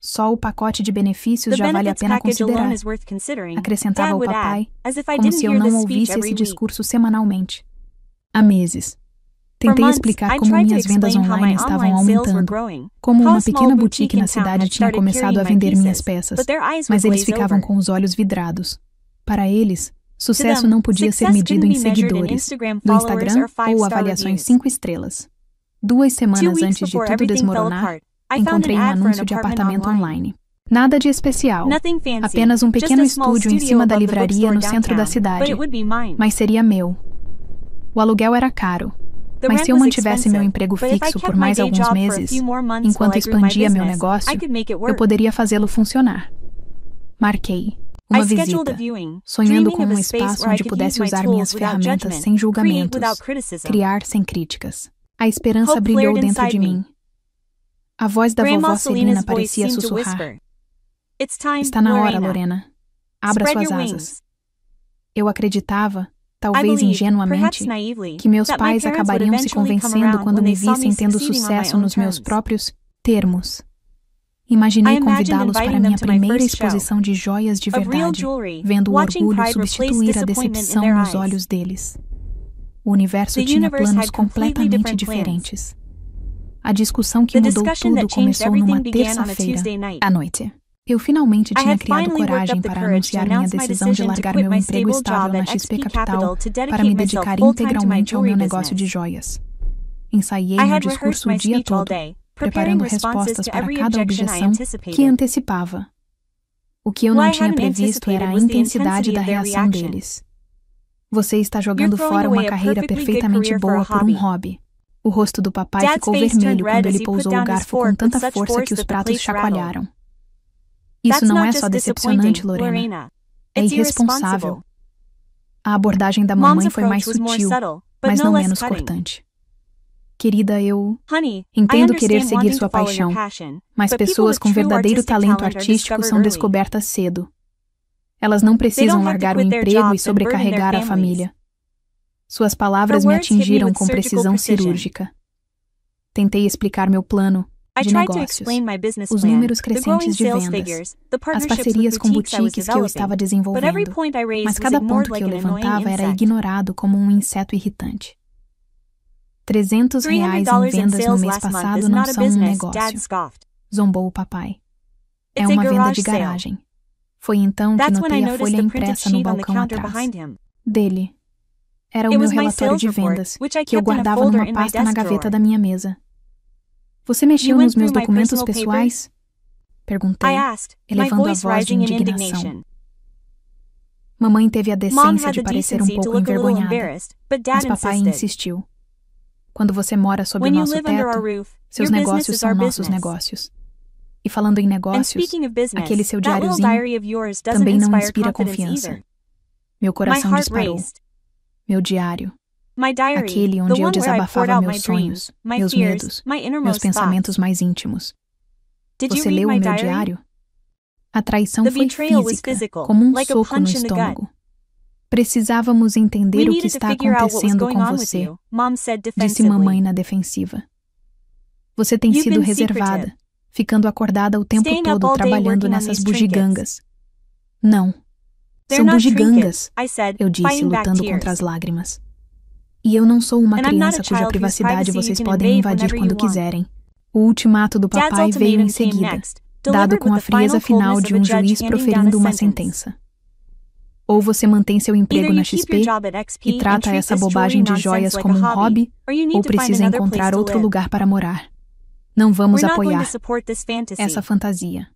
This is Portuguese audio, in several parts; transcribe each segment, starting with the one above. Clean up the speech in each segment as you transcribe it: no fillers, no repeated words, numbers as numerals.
Só o pacote de benefícios The já vale a benefits pena package alone considerar, is worth considering. acrescentava Dad o would papai, add, as if I como didn't se eu hear não this speech ouvisse every esse week. discurso semanalmente. Há meses. For Tentei months, explicar I como tried to minhas vendas explain how my online estavam online sales were aumentando, growing, como how uma a small pequena boutique boutique na in town cidade had tinha started começado carrying a my vender minhas pieces, peças, but their eyes would mas eles glaze ficavam over. com os olhos vidrados. Para eles, To sucesso them, não podia ser success medido couldn't em be measured in seguidores, Instagram do followers Instagram or ou 5-star avaliações reviews. 5 estrelas. 2 2 semanas weeks antes de before tudo everything fell desmoronar, apart, Encontrei um anúncio de apartamento online. Nada de especial. Apenas um pequeno estúdio em cima da livraria no centro da cidade. Mas seria meu. O aluguel era caro. Mas se eu mantivesse meu emprego fixo por mais alguns meses, enquanto expandia meu negócio, eu poderia fazê-lo funcionar. Marquei uma visita, sonhando com um espaço onde pudesse usar minhas ferramentas sem julgamentos, criar sem críticas. A esperança brilhou dentro de mim. A voz da vovó Celina parecia sussurrar. Está na hora, Lorena. Abra suas asas. Eu acreditava, talvez ingenuamente, que meus pais acabariam se convencendo quando me vissem tendo sucesso nos meus próprios termos. Imaginei convidá-los para minha primeira exposição de joias de verdade, vendo o orgulho substituir a decepção nos olhos deles. O universo tinha planos completamente diferentes. A discussão que mudou tudo começou numa terça-feira, à noite. Eu finalmente tinha criado coragem para anunciar minha decisão de largar meu emprego estável na XP Capital para me dedicar integralmente ao meu negócio de joias. Ensaiei meu discurso o dia todo, preparando respostas para cada objeção que antecipava. O que eu não tinha previsto era a intensidade da reação deles. Você está jogando fora uma carreira perfeitamente boa por um hobby. O rosto do papai ficou vermelho quando ele pousou o garfo com tanta força que os pratos chacoalharam. Isso não é só decepcionante, Lorena. É irresponsável. A abordagem da mamãe foi mais sutil, mas não menos cortante. Querida, eu entendo querer seguir sua paixão, mas pessoas com verdadeiro talento artístico são descobertas cedo. Elas não precisam largar o emprego e sobrecarregar a família. Suas palavras me atingiram com precisão cirúrgica. Tentei explicar meu plano de negócios, os números crescentes de vendas, as parcerias com boutiques que eu estava desenvolvendo, mas cada ponto que eu levantava era ignorado como um inseto irritante. R$300 em vendas no mês passado não são um negócio, zombou o papai. É uma venda de garagem. Foi então que notei a folha impressa no balcão atrás. Dele. Era o meu relatório de vendas, que eu guardava numa pasta na gaveta da minha mesa. Você mexeu nos meus documentos pessoais? Perguntei, elevando a voz de indignação. Mamãe teve a decência de parecer um pouco envergonhada, mas papai insistiu. Quando você mora sob o nosso teto, seus negócios são nossos negócios. E falando em negócios, aquele seu diáriozinho também não inspira confiança. Meu coração disparou. Meu diário. Aquele onde eu desabafava meus sonhos, meus medos, meus pensamentos mais íntimos. Você leu o meu diário? A traição foi física, como um soco no estômago. Precisávamos entender o que está acontecendo com você, disse mamãe na defensiva. Você tem sido reservada, ficando acordada o tempo todo trabalhando nessas bugigangas. Não. São bugigangas, eu disse, lutando contra as lágrimas. E eu não sou uma criança cuja privacidade vocês podem invadir quando quiserem. O ultimato do papai veio em seguida, dado com a frieza final de um juiz proferindo uma sentença. Ou você mantém seu emprego na XP e trata essa bobagem de joias como um hobby, ou precisa encontrar outro lugar para morar. Não vamos apoiar essa fantasia.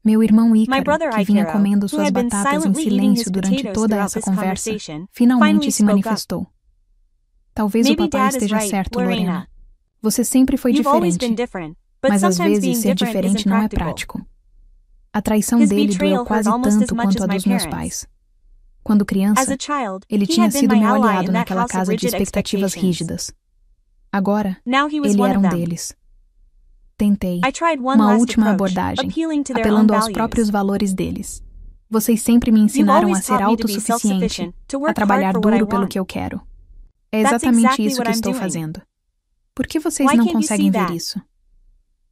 Meu irmão Ícaro, que vinha comendo suas batatas em silêncio durante toda essa conversa, finalmente se manifestou. Talvez o papai esteja certo, Lorena. Você sempre foi diferente, mas às vezes ser diferente não é prático. A traição dele doeu quase tanto quanto a dos meus pais. Quando criança, ele tinha sido meu aliado naquela casa de expectativas rígidas. Agora, ele era um deles. Tentei uma última abordagem, apelando aos próprios valores deles. Vocês sempre me ensinaram a ser autossuficiente, a trabalhar duro pelo que eu quero. É exatamente isso que estou fazendo. Por que vocês não conseguem ver isso?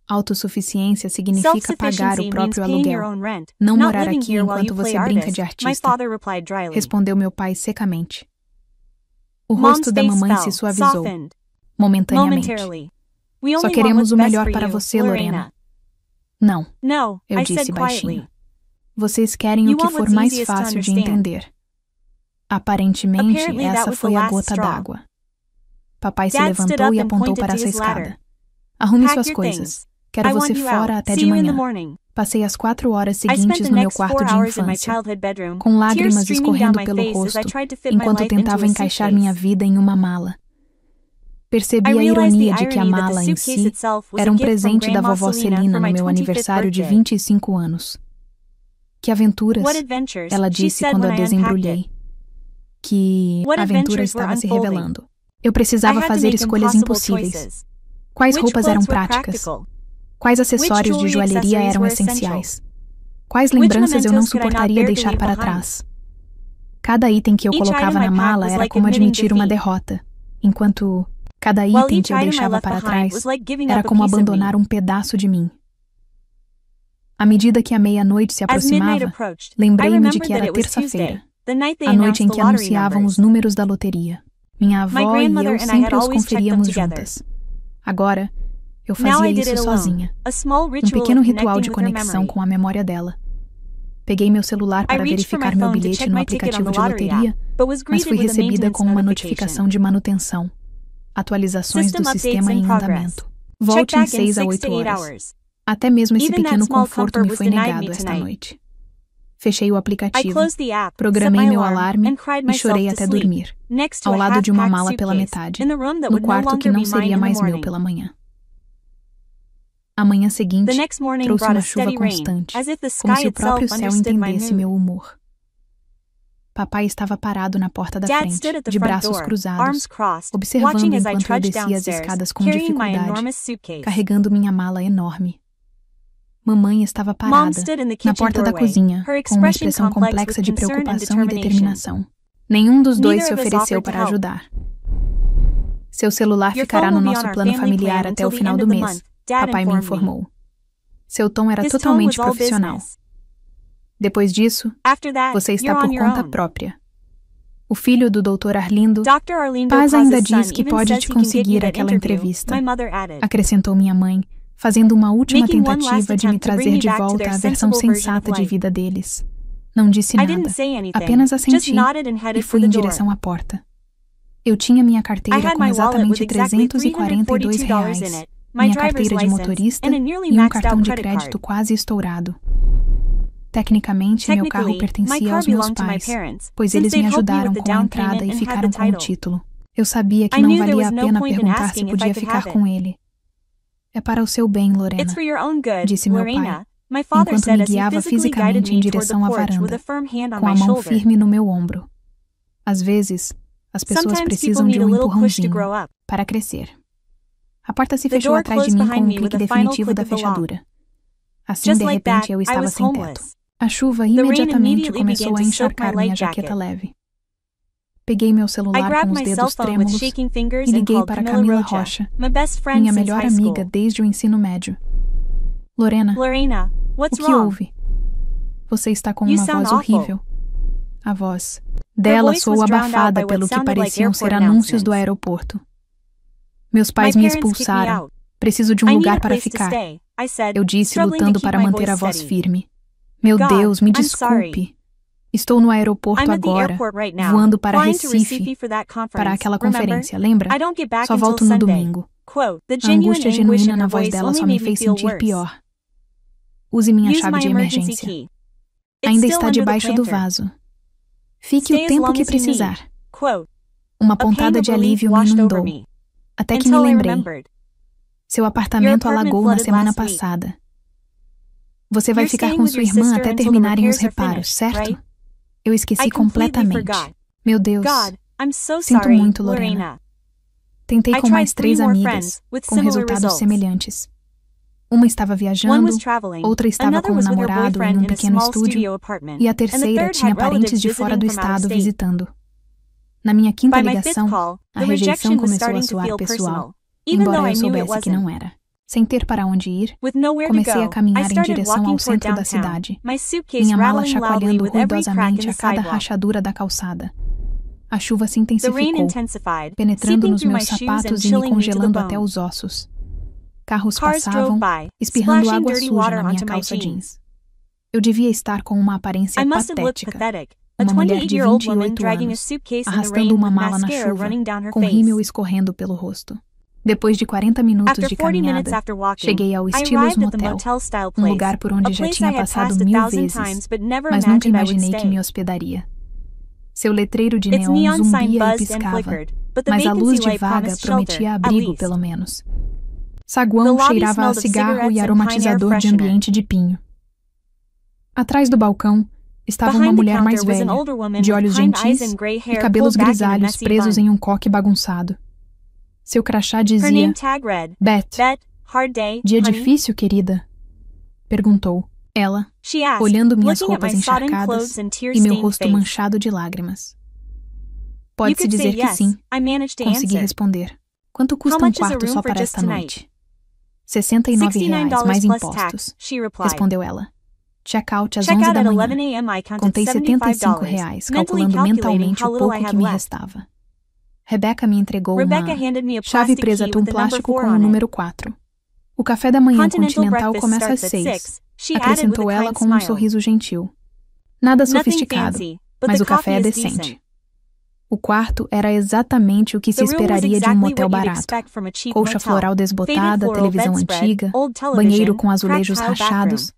Autossuficiência significa pagar o próprio aluguel, não morar aqui enquanto você brinca de artista, respondeu meu pai secamente. O rosto da mamãe se suavizou, momentaneamente. Só queremos o melhor para você, Lorena. Não, eu disse baixinho. Vocês querem o que for mais fácil de entender. Aparentemente, essa foi a gota d'água. Papai se levantou e apontou para essa escada. Arrume suas coisas. Quero você fora até de manhã. Passei as 4 horas seguintes no meu quarto de infância, com lágrimas escorrendo pelo rosto, enquanto tentava encaixar minha vida em uma mala. Percebi a ironia de que a mala em si era um presente da vovó Celina no meu aniversário de 25 anos. Que aventuras, ela disse quando a desembrulhei. Que a aventura estava se revelando. Eu precisava fazer escolhas impossíveis. Quais roupas eram práticas? Quais acessórios de joalheria eram essenciais? Quais lembranças eu não suportaria deixar para trás? Cada item que eu colocava na mala era como admitir uma derrota, enquanto cada item que eu deixava para trás era como abandonar um pedaço de mim. À medida que a meia-noite se aproximava, lembrei-me de que era terça-feira, a noite em que anunciavam os números da loteria. Minha avó e eu sempre os conferíamos juntas. Agora, eu fazia isso sozinha. Um pequeno ritual de conexão com a memória dela. Peguei meu celular para verificar meu bilhete no aplicativo de loteria, mas fui recebida com uma notificação de manutenção. Atualizações do sistema em andamento. Volte em 6 a 8 horas. Até mesmo esse pequeno conforto me foi negado esta noite. Fechei o aplicativo, programei meu alarme e chorei até dormir, ao lado de uma mala pela metade, no quarto que não seria mais meu pela manhã. A manhã seguinte trouxe uma chuva constante, como se o próprio céu entendesse meu humor. Papai estava parado na porta da frente, de braços cruzados, observando enquanto eu descia as escadas com dificuldade, carregando minha mala enorme. Mamãe estava parada, na porta da cozinha, com uma expressão complexa de preocupação e determinação. Nenhum dos dois se ofereceu para ajudar. Seu celular ficará no nosso plano familiar até o final do mês, papai me informou. Seu tom era totalmente profissional. Depois disso, você está por conta própria. O filho do Dr. Arlindo, Paz ainda diz que pode te conseguir aquela entrevista, acrescentou minha mãe, fazendo uma última tentativa de me trazer de volta à versão sensata de vida deles. Não disse nada, apenas assenti e fui em direção à porta. Eu tinha minha carteira com exatamente R$342, minha carteira de motorista e um cartão de crédito quase estourado. Tecnicamente, meu carro pertencia aos meus pais, pois eles me ajudaram com a entrada e ficaram com o título. Eu sabia que não valia a pena perguntar se podia ficar com ele. É para o seu bem, Lorena, disse meu pai, enquanto me guiava fisicamente em direção à varanda, com a mão firme no meu ombro. Às vezes, as pessoas precisam de um empurrãozinho para crescer. A porta se fechou atrás de mim com um clique definitivo da fechadura. Assim, de repente, eu estava sem teto. A chuva imediatamente começou a encharcar minha jaqueta leve. Peguei meu celular com os dedos trêmulos e liguei para Camila Rocha, minha melhor amiga desde o ensino médio. Lorena, o que houve? Você está com uma voz horrível. A voz dela soou abafada pelo que pareciam ser anúncios do aeroporto. Meus pais me expulsaram. Preciso de um lugar para ficar. Eu disse, lutando para manter a voz firme. Meu Deus, me desculpe. Estou no aeroporto agora, voando para Recife, para aquela conferência, lembra? Só volto no domingo. A angústia genuína na voz dela só me fez sentir pior. Use minha chave de emergência. Ainda está debaixo do vaso. Fique o tempo que precisar. Uma pontada de alívio me inundou, até que me lembrei. Seu apartamento alagou na semana passada. Você vai ficar com sua irmã até terminarem os reparos, certo? Eu esqueci completamente. Meu Deus, sinto muito, Lorena. Tentei com mais 3 amigas, com resultados semelhantes. Uma estava viajando, outra estava com um namorado em um pequeno estúdio, e a terceira tinha parentes de fora do estado visitando. Na minha 5ª ligação, a rejeição começou a soar pessoal, embora eu soubesse que não era. Sem ter para onde ir, comecei a caminhar em direção ao centro da cidade, minha mala chacoalhando ruidosamente a cada rachadura da calçada. A chuva se intensificou, penetrando nos meus sapatos e me congelando até os ossos. Carros passavam, espirrando água suja na minha calça jeans. Eu devia estar com uma aparência patética. Uma mulher de 28 anos, arrastando uma mala na chuva, com rímel escorrendo pelo rosto. Depois de 40 minutos de caminhada, cheguei ao Estilos Motel, um lugar por onde já tinha passado 1000 vezes, mas nunca imaginei que me hospedaria. Seu letreiro de neon zumbia e piscava, mas a luz de vaga prometia abrigo, pelo menos. Saguão cheirava a cigarro e aromatizador de ambiente de pinho. Atrás do balcão, estava uma mulher mais velha, de olhos gentis e cabelos grisalhos presos em um coque bagunçado. Seu crachá dizia, Beth, dia difícil, querida? Perguntou ela, olhando minhas roupas encharcadas e meu rosto manchado de lágrimas. Pode-se dizer que sim, consegui responder. Quanto custa um quarto só para esta noite? R$69 mais impostos, respondeu ela. Check-out às 11 da manhã. Contei R$75, calculando mentalmente o pouco que me restava. Rebecca me entregou uma chave presa a um plástico com o número 4. O café da manhã continental começa às 6, acrescentou ela com um sorriso gentil. Nada sofisticado, mas o café é decente. O quarto era exatamente o que se esperaria de um motel barato. Colcha floral desbotada, televisão antiga, banheiro com azulejos rachados,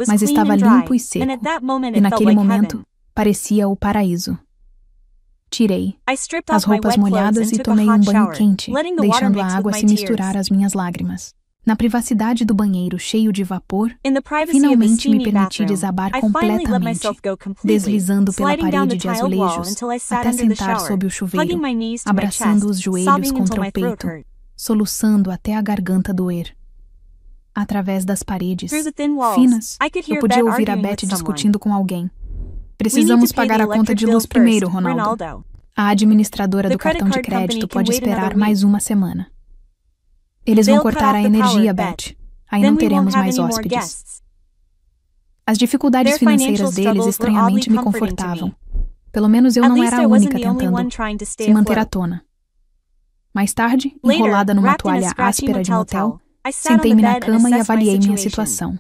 mas estava limpo e seco, e naquele momento parecia o paraíso. Tirei as roupas molhadas e tomei um banho quente, deixando a água se misturar às minhas lágrimas. Na privacidade do banheiro cheio de vapor, finalmente me permiti desabar completamente, deslizando pela parede de azulejos, até sentar sob o chuveiro, abraçando os joelhos contra o peito, soluçando até a garganta doer. Através das paredes finas, eu podia ouvir a Beth discutindo com alguém. Precisamos pagar a conta de luz primeiro, Ronaldo. A administradora do cartão de crédito pode esperar mais uma semana. Eles vão cortar a energia, Beth. Aí não teremos mais hóspedes. As dificuldades financeiras deles estranhamente me confortavam. Pelo menos eu não era a única tentando se manter à tona. Mais tarde, enrolada numa toalha áspera de motel, sentei-me na cama e avaliei minha situação.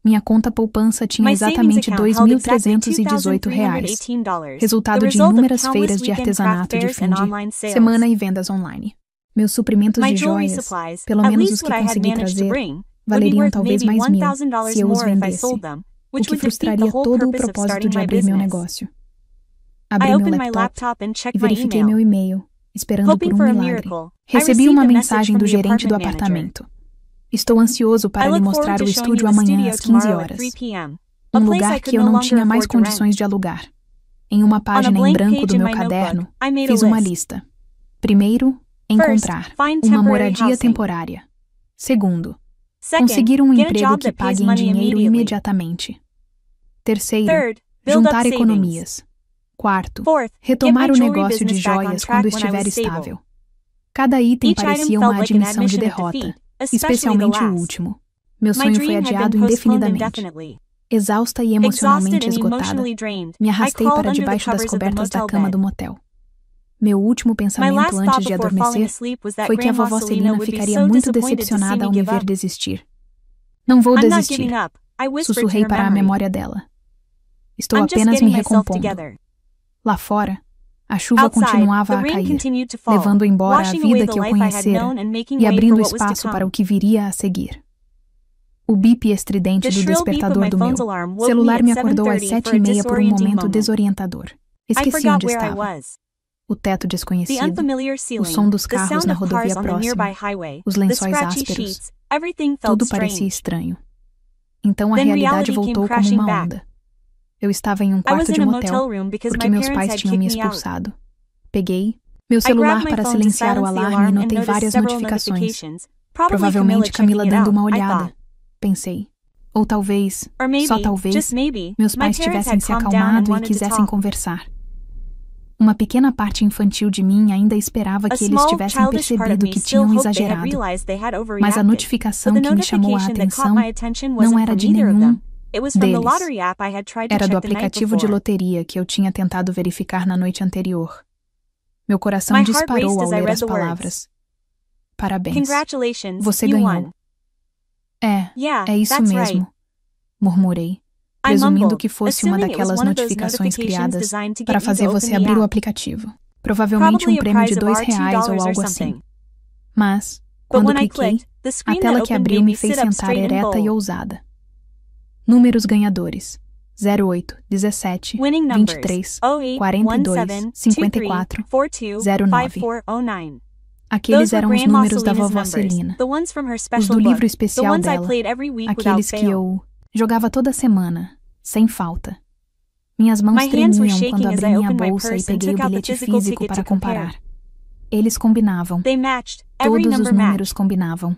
Minha conta poupança tinha exatamente R$2.318, resultado de inúmeras feiras de artesanato de fim de semana e vendas online. Meus suprimentos de joias, pelo menos os que consegui trazer, valeriam talvez mais $1.000 se eu os vendesse, o que frustraria todo o propósito de abrir meu negócio. Abri meu laptop e verifiquei meu e-mail, esperando por um milagre. Recebi uma mensagem do gerente do apartamento. Estou ansioso para lhe mostrar o estúdio amanhã às 15 horas. Um lugar que eu não tinha mais condições de alugar. Em uma página em branco do meu caderno, fiz uma lista. Primeiro, encontrar uma moradia temporária. Segundo, conseguir um emprego que pague em dinheiro imediatamente. Terceiro, juntar economias. Quarto, retomar o negócio de joias quando estiver estável. Cada item parecia uma admissão de derrota, especialmente o último. Meu sonho foi adiado indefinidamente. Exausta e emocionalmente esgotada, me arrastei para debaixo das cobertas da cama do motel. Meu último pensamento antes de adormecer foi que a vovó Celina ficaria muito decepcionada ao me ver desistir. Não vou desistir, sussurrei para a memória dela. Estou apenas me recompondo. Lá fora, a chuva continuava a cair, levando embora a vida que eu conhecera e abrindo espaço para o que viria a seguir. O bip estridente do despertador do meu celular me acordou às 7h30 por um momento desorientador. Esqueci onde estava. O teto desconhecido, o som dos carros na rodovia próxima, os lençóis ásperos, tudo parecia estranho. Então a realidade voltou como uma onda. Eu estava em um quarto de motel, porque meus pais tinham me expulsado. Peguei meu celular para silenciar o alarme e notei várias notificações. Provavelmente Camila dando uma olhada, pensei. Ou talvez, só talvez, meus pais tivessem se acalmado e quisessem conversar. Uma pequena parte infantil de mim ainda esperava que eles tivessem percebido que tinham exagerado. Mas a notificação que me chamou a atenção não era de nenhum deles. Era do aplicativo de loteria que eu tinha tentado verificar na noite anterior. Meu coração disparou ao ler as palavras. Parabéns. Você ganhou. É isso mesmo, murmurei, presumindo que fosse uma daquelas notificações criadas para fazer você abrir o aplicativo. Provavelmente um prêmio de R$2 ou algo assim. Mas, quando cliquei, a tela que abriu me fez sentar ereta e ousada. Números ganhadores: 08, 17, 23, 42, 54, 09. Aqueles eram os números da vovó Celina, os do livro especial dela, aqueles que eu jogava toda semana, sem falta. Minhas mãos tremiam quando abri minha bolsa e peguei o bilhete físico para comparar. Eles combinavam. Todos os números combinavam.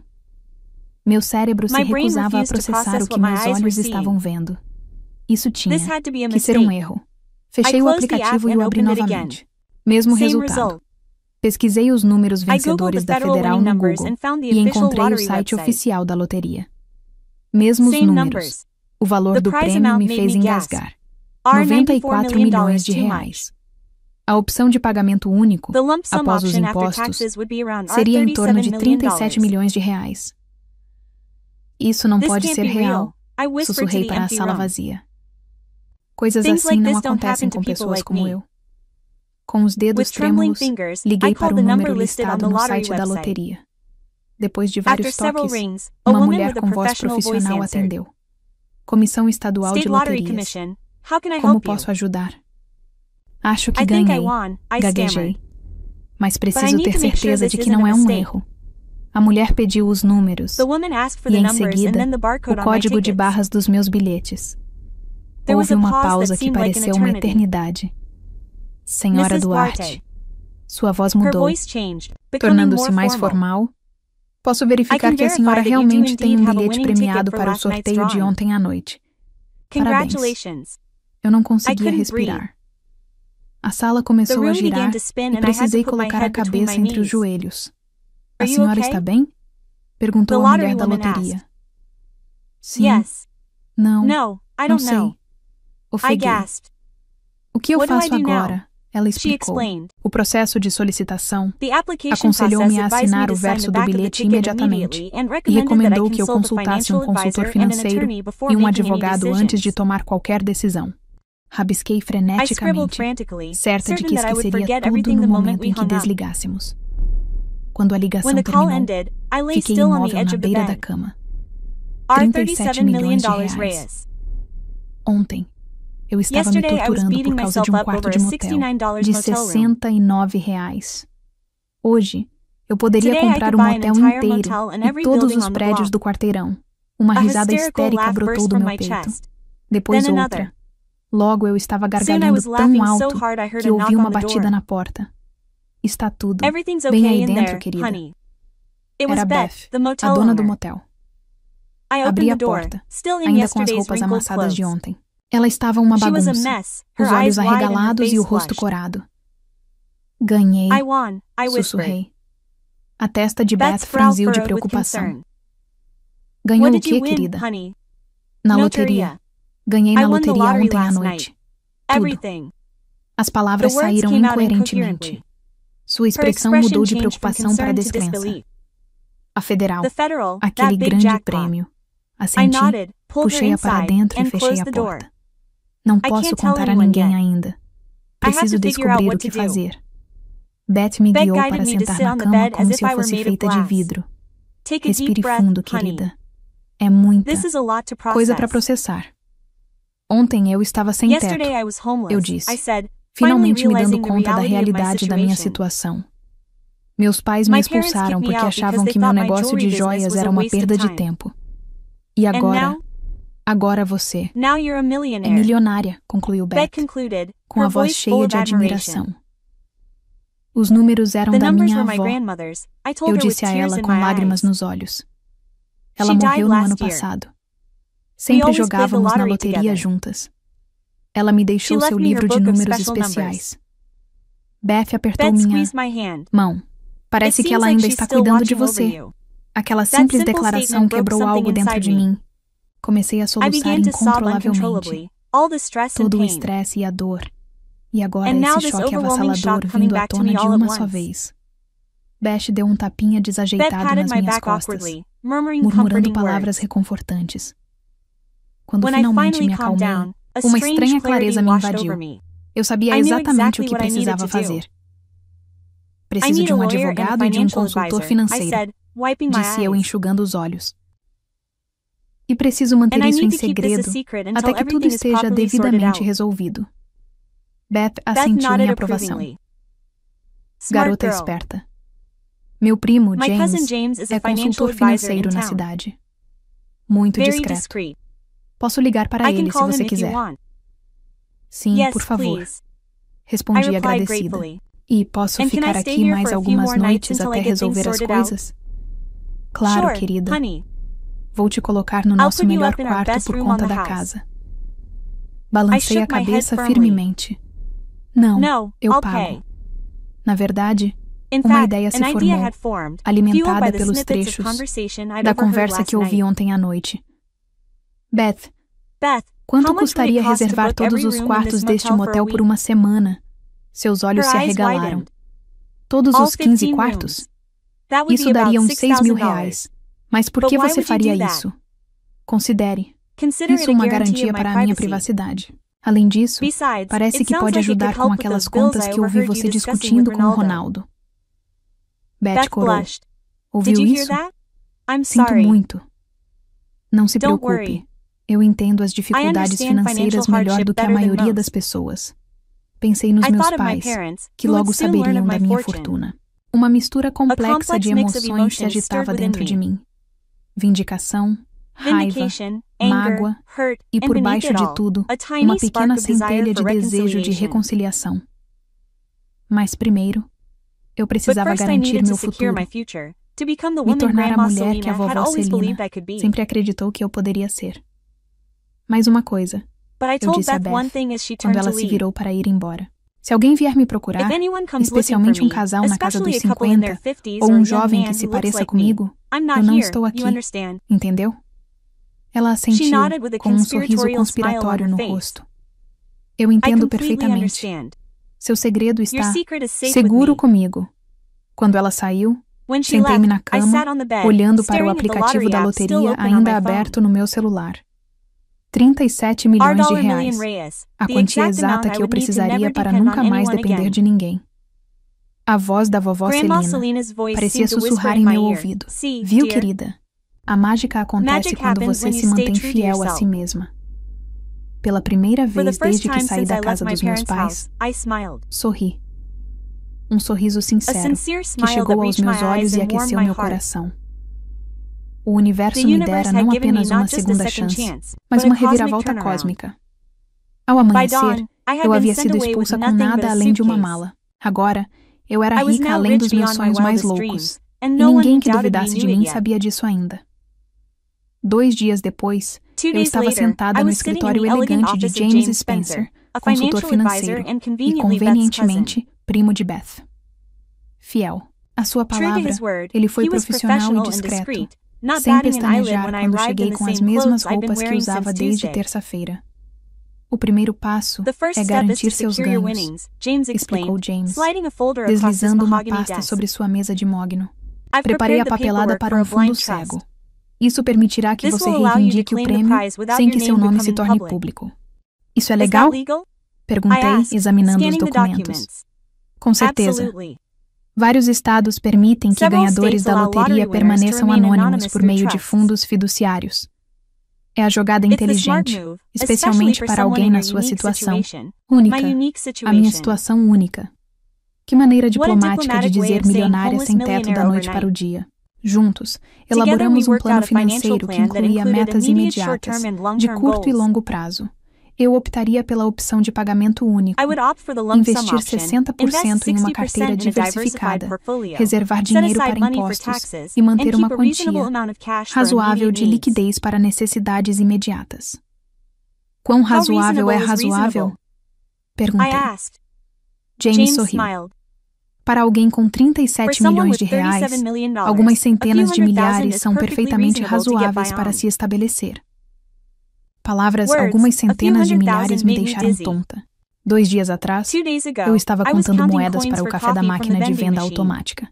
Meu cérebro se recusava a processar o que meus olhos estavam vendo. Isso tinha que ser um erro. Fechei o aplicativo e o abri novamente. Mesmo resultado. Pesquisei os números vencedores da Federal no Google e encontrei o site oficial da loteria. Mesmos números. O valor do prêmio me fez engasgar. 94 milhões de reais. A opção de pagamento único, após os impostos, seria em torno de 37 milhões de reais. Isso não pode ser real, sussurrei para a sala vazia. Coisas assim não acontecem com pessoas como eu. Com os dedos trêmulos, liguei para o número listado no site da loteria. Depois de vários toques, uma mulher com voz profissional atendeu. Comissão Estadual de Loterias. Como posso ajudar? Acho que ganhei, gaguejei. Mas preciso ter certeza de que não é um erro. A mulher pediu os números e, em seguida, o código de barras dos meus bilhetes. Houve uma pausa que pareceu uma eternidade. Senhora Duarte. Sua voz mudou, tornando-se mais formal. Posso verificar que a senhora realmente tem um bilhete premiado para o sorteio de ontem à noite. Parabéns. Eu não conseguia respirar. A sala começou a girar e precisei colocar a cabeça entre os joelhos. A senhora está bem? Perguntou a mulher da loteria. Sim. Não. Não sei. Ofeguei. O que eu faço agora? Ela explicou. O processo de solicitação aconselhou-me a assinar o verso do bilhete imediatamente e recomendou que eu consultasse um consultor financeiro e um advogado antes de tomar qualquer decisão. Rabisquei freneticamente, certa de que esqueceria tudo no momento em que desligássemos. Quando a ligação terminou, fiquei imóvel na beira da cama. 37 milhões de reais. Ontem, eu estava me torturando por causa de um quarto de motel de R$69. Hoje, eu poderia comprar o motel inteiro e todos os prédios do quarteirão. Uma risada histérica brotou do meu peito. Depois outra. Logo eu estava gargalhando tão alto que ouvi uma batida na porta. Está tudo bem aí dentro, querida. Era Beth, a dona do motel. Abri a porta, ainda com as roupas amassadas de ontem. Ela estava uma bagunça, os olhos arregalados e o rosto corado. Ganhei, sussurrei. A testa de Beth franziu de preocupação. Ganhou o quê, querida? Na loteria. Ganhei na loteria ontem à noite. Tudo. As palavras saíram incoerentemente. Sua expressão mudou de preocupação para descrença. A Federal, aquele grande prêmio. Assenti, puxei-a para dentro e fechei a porta. Não posso contar a ninguém ainda. Preciso descobrir o que fazer. Beth me guiou para sentar na cama como se eu fosse feita de vidro. Respire fundo, querida. É muita coisa para processar. Ontem eu estava sem teto. Eu disse, finalmente me dando conta da realidade da minha situação. Meus pais me expulsaram porque achavam que meu negócio de joias era uma perda de tempo. E agora você é milionária, concluiu Beth, com a voz cheia de admiração. Os números eram da minha avó. Eu disse a ela com lágrimas nos olhos. Ela morreu no ano passado. Sempre jogávamos na loteria juntas. Ela me deixou seu livro de números especiais. Beth apertou minha mão. Parece que ela ainda está cuidando de você. Aquela simples declaração quebrou algo dentro de mim. Comecei a soluçar incontrolavelmente. Todo o estresse e a dor. E agora esse choque avassalador vindo à tona de uma só vez. Beth deu um tapinha desajeitado nas minhas costas, murmurando palavras reconfortantes. Quando finalmente me acalmei, uma estranha clareza me invadiu. Eu sabia exatamente o que precisava fazer. Preciso de um advogado e de um consultor financeiro, disse eu enxugando os olhos. E preciso manter isso em segredo até que tudo esteja devidamente resolvido. Beth assentiu em aprovação. Garota esperta. Meu primo, James, é consultor financeiro na cidade. Muito discreto. Posso ligar para ele se você quiser. Sim, por favor. Respondi agradecida. E posso ficar aqui mais algumas noites até resolver as coisas? Claro, querida. Vou te colocar no nosso melhor quarto por conta da casa. Balancei a cabeça firmemente. Não, eu pago. Na verdade, uma ideia se formou, alimentada pelos trechos da conversa que ouvi ontem à noite. Beth, quanto custaria reservar todos os quartos deste motel por uma semana? Seus olhos se arregalaram. Todos os 15 quartos? Isso daria uns R$6.000. Mas por que você faria isso? Considere. Isso uma garantia para a minha privacidade. Além disso, parece que pode ajudar com aquelas contas que ouvi você discutindo com o Ronaldo. Beth corou. Ouviu isso? Sinto muito. Não se preocupe. Eu entendo as dificuldades financeiras melhor do que a maioria das pessoas. Pensei nos meus pais, que logo saberiam da minha fortuna. Uma mistura complexa de emoções se agitava dentro de mim. Vindicação, raiva, mágoa e, por baixo de tudo, uma pequena centelha de desejo de reconciliação. Mas primeiro, eu precisava garantir meu futuro, me tornar a mulher que a vovó Celina sempre acreditou que eu poderia ser. Mais uma coisa, eu disse a Beth, quando ela se virou para ir embora. Se alguém vier me procurar, especialmente um casal na casa dos 50, ou um jovem que se pareça comigo, eu não estou aqui, entendeu? Ela assentiu, com um sorriso conspiratório no rosto. Eu entendo perfeitamente. Seu segredo está seguro comigo. Quando ela saiu, sentei-me na cama, olhando para o aplicativo da loteria ainda aberto no meu celular. R$37 milhões. A quantia exata que eu precisaria para nunca mais depender de ninguém. A voz da vovó Celina parecia sussurrar em meu ouvido. Viu, querida? A mágica acontece quando você se mantém fiel a si mesma. Pela primeira vez desde que saí da casa dos meus pais, sorri. Um sorriso sincero que chegou aos meus olhos e aqueceu meu coração. O universo me dera não apenas uma segunda chance, mas uma reviravolta cósmica. Ao amanhecer, eu havia sido expulsa com nada além de uma mala. Agora, eu era rica além dos meus sonhos mais loucos. E ninguém que duvidasse de mim sabia disso ainda. 2 dias depois, eu estava sentada no escritório elegante de James Spencer, consultor financeiro, e convenientemente, primo de Beth. Fiel. À sua palavra, ele foi profissional e discreto, sem pestanejar quando cheguei com as mesmas roupas que usava desde terça-feira. O primeiro passo é garantir seus ganhos, explicou James, deslizando uma pasta sobre sua mesa de mogno. Preparei a papelada para um fundo cego. Isso permitirá que você reivindique o prêmio sem que seu nome se torne público. Isso é legal? Perguntei, examinando os documentos. Com certeza. Vários estados permitem que ganhadores da loteria permaneçam anônimos por meio de fundos fiduciários. É a jogada inteligente, especialmente para alguém na sua situação única, a minha situação única. Que maneira diplomática de dizer milionária sem teto da noite para o dia. Juntos, elaboramos um plano financeiro que incluía metas imediatas, de curto e longo prazo. Eu optaria pela opção de pagamento único, investir 60% em uma carteira diversificada, reservar dinheiro para impostos e manter uma quantia razoável de liquidez para necessidades imediatas. Quão razoável é razoável? Perguntei. James sorriu. Para alguém com 37 milhões de reais, algumas centenas de milhares são perfeitamente razoáveis para se estabelecer. Palavras algumas centenas de milhares me deixaram tonta. 2 dias atrás, eu estava contando moedas para o café da máquina de venda automática.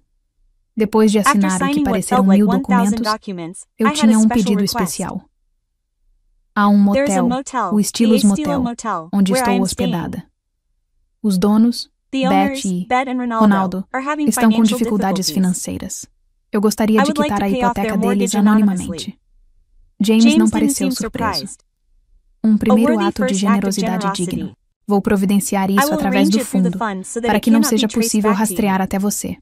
Depois de assinar o que pareceram 1000 documentos, eu tinha um pedido especial. Há um motel, o Estilos Motel, onde estou hospedada. Os donos, Beth e Ronaldo estão com dificuldades financeiras. Eu gostaria de quitar a hipoteca deles anonimamente. James não pareceu surpreso. Um primeiro ato de generosidade digno. Vou providenciar isso através do fundo, para que não seja possível rastrear até você.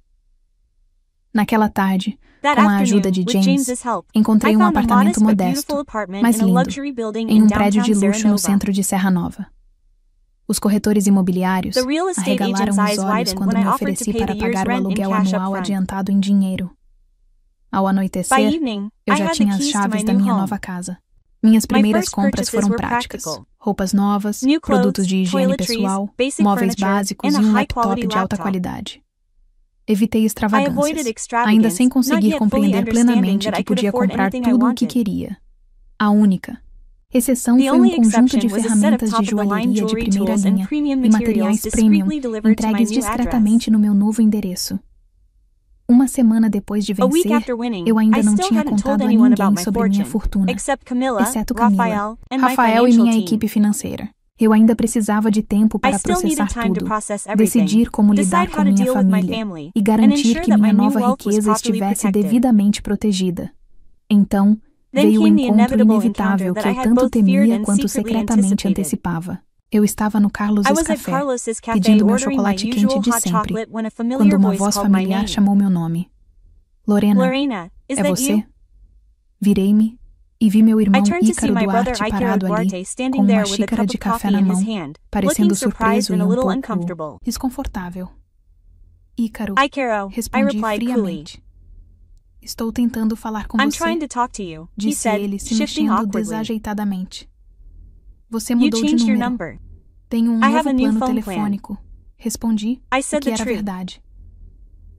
Naquela tarde, com a ajuda de James, encontrei um apartamento modesto, mas lindo, em um prédio de luxo no centro de Serra Nova. Os corretores imobiliários arregalaram os olhos quando me ofereci para pagar o aluguel anual adiantado em dinheiro. Ao anoitecer, eu já tinha as chaves da minha nova casa. Minhas primeiras compras foram práticas. Roupas novas, produtos de higiene pessoal, móveis básicos e um laptop de alta qualidade. Evitei extravagâncias, ainda sem conseguir compreender plenamente que podia comprar tudo o que queria. A única exceção foi um conjunto de ferramentas de joalheria de primeira linha e materiais premium entregues discretamente no meu novo endereço. Uma semana depois de vencer, eu ainda não tinha contado a ninguém sobre minha fortuna, exceto Camila, Rafael e minha equipe financeira. Eu ainda precisava de tempo para processar tudo, decidir como lidar com minha família e garantir que minha nova riqueza estivesse devidamente protegida. Então, veio o encontro inevitável que eu tanto temia quanto secretamente antecipava. Eu estava no Carlos's Café, pedindo meu chocolate quente de sempre, quando uma voz familiar chamou meu nome. Lorena, é você? Virei-me e vi meu irmão Ícaro Duarte parado ali, com uma xícara de café na mão, parecendo surpreso e um pouco desconfortável. Ícaro, respondi friamente. Estou tentando falar com você, disse ele, se mexendo desajeitadamente. Você mudou de número. Tenho um novo plano telefônico. Respondi, o que era verdade.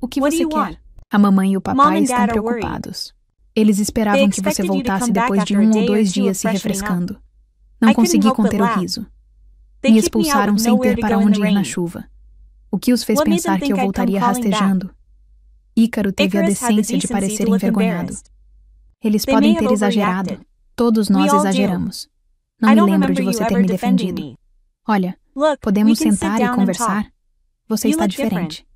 O que você quer? A mamãe e o papai estão preocupados. Eles esperavam que você voltasse depois de 1 ou 2 dias se refrescando. Não consegui conter o riso. Me expulsaram sem ter para onde ir na chuva. O que os fez pensar que eu voltaria rastejando? Ícaro teve a decência de parecer envergonhado. Eles podem ter exagerado. Todos nós exageramos. Não me lembro de você ter me defendido. Olha, podemos sentar e conversar? Você está diferente.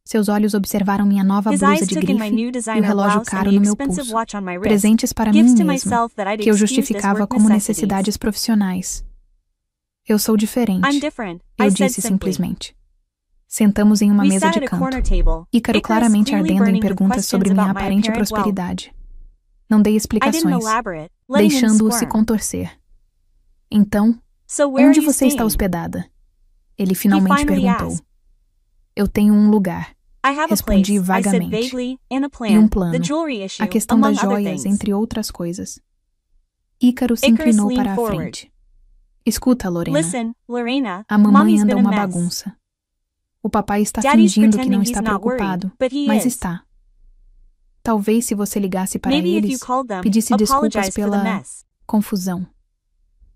Seus olhos observaram minha nova blusa de grife e o relógio caro no meu pulso. Presentes para mim mesma, que eu justificava como necessidades profissionais. Eu sou diferente, eu disse simplesmente. Sentamos em uma mesa de canto. Ícaro claramente ardendo em perguntas sobre minha aparente prosperidade. Não dei explicações, deixando-o se contorcer. Então, onde você está hospedada? Ele finalmente perguntou. Eu tenho um lugar, respondi vagamente. E um plano, a questão das joias, entre outras coisas. Ícaro se inclinou para a frente. Escuta, Lorena. A mamãe anda uma bagunça. O papai está fingindo que não está preocupado, mas está. Talvez se você ligasse para eles, pedisse desculpas pela confusão.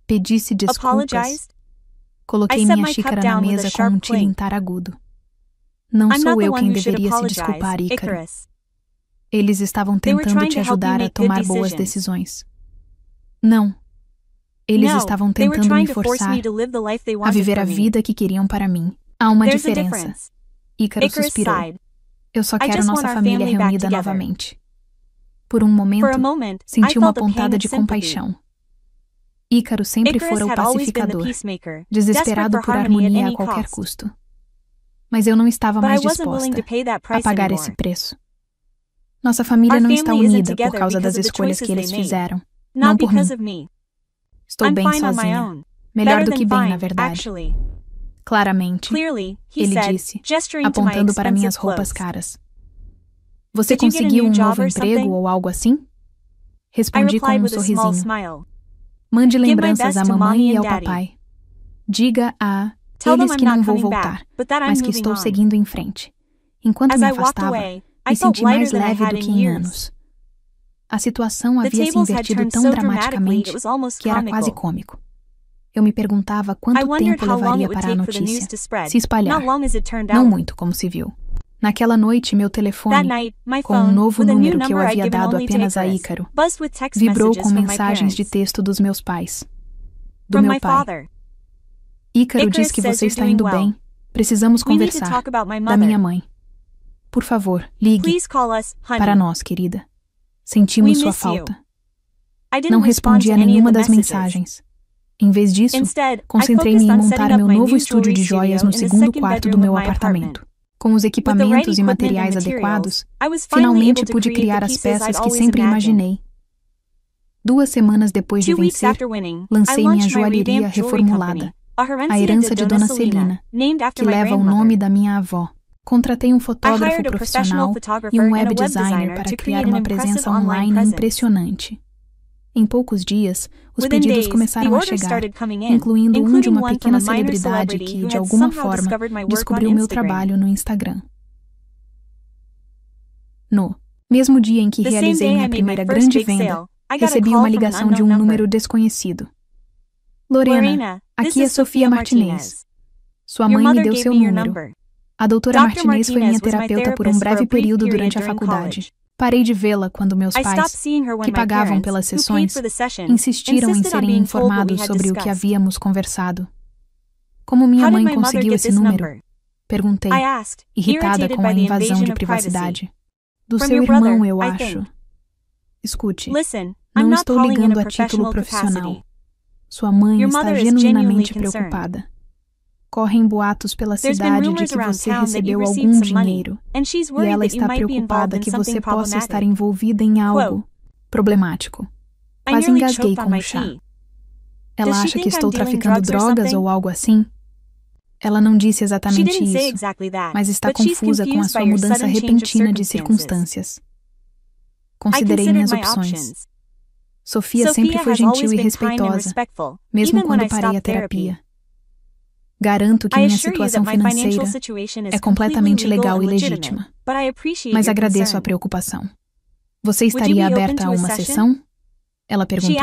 Pedisse desculpas. Coloquei minha xícara na mesa com um tilintar agudo. Não sou eu quem deveria se desculpar, Ícaro. Eles estavam tentando te ajudar a tomar boas decisões. Não. Eles estavam tentando me forçar a viver a vida que queriam para mim. Há uma diferença. Ícaro suspirou. Eu só quero nossa família reunida novamente. Por um momento, senti uma pontada de compaixão. Ícaro sempre fora o pacificador, desesperado por harmonia a qualquer custo. Mas eu não estava mais disposta a pagar esse preço. Nossa família não está unida por causa das escolhas que eles fizeram, não por mim. Estou bem sozinha. Melhor do que bem, na verdade. Claramente, ele disse, apontando para minhas roupas caras. Você conseguiu um novo emprego ou algo assim? Respondi com um sorrisinho. Mande lembranças à mamãe e ao papai. Diga a eles que não vou voltar, mas que estou seguindo em frente. Enquanto me afastava, me senti mais leve do que em anos. A situação havia se invertido tão dramaticamente que era quase cômico. Eu me perguntava quanto tempo levaria para a notícia se espalhar. Não muito, como se viu. Naquela noite, meu telefone, com um novo número que eu havia dado apenas a Ícaro, vibrou com mensagens de texto dos meus pais. Do meu pai. Ícaro diz que você está indo bem Precisamos conversar. Da minha mãe. Por favor, ligue. Para nós, querida. Sentimos sua falta. Não respondi a nenhuma das mensagens. Em vez disso, concentrei-me em montar meu novo estúdio de joias no segundo quarto do meu apartamento. Com os equipamentos e materiais adequados, finalmente pude criar as peças que sempre imaginei. 2 semanas depois de vencer, lancei minha joalheria reformulada, a herança de Dona Celina, que leva o nome da minha avó. Contratei um fotógrafo profissional e um web designer para criar uma presença online impressionante. Em poucos dias, os pedidos começaram a chegar, incluindo um de uma pequena celebridade que, de alguma forma, descobriu meu trabalho no Instagram. No mesmo dia em que realizei minha primeira grande venda, recebi uma ligação de um número desconhecido. Lorena, aqui é Sofia Martinez. Sua mãe me deu seu número. A doutora Martinez foi minha terapeuta por um breve período durante a faculdade. Parei de vê-la quando meus pais, que pagavam pelas sessões, insistiram em serem informados sobre o que havíamos conversado. Como minha mãe conseguiu esse número? Perguntei, irritada com a invasão de privacidade. Do seu irmão, eu acho. Escute, não estou ligando a título profissional. Sua mãe está genuinamente preocupada. Correm boatos pela cidade de que você recebeu algum dinheiro, e ela está preocupada que você possa estar envolvida em algo problemático. Quase engasguei com o chá. Ela acha que estou traficando drogas ou algo assim? Ela não disse exatamente isso, mas está confusa com a sua mudança repentina de circunstâncias. Considerei minhas opções. Sofia sempre foi gentil e respeitosa, mesmo quando parei a terapia. Garanto que minha situação financeira é completamente legal e legítima, mas agradeço a preocupação. Você estaria aberta a uma sessão? Ela perguntou.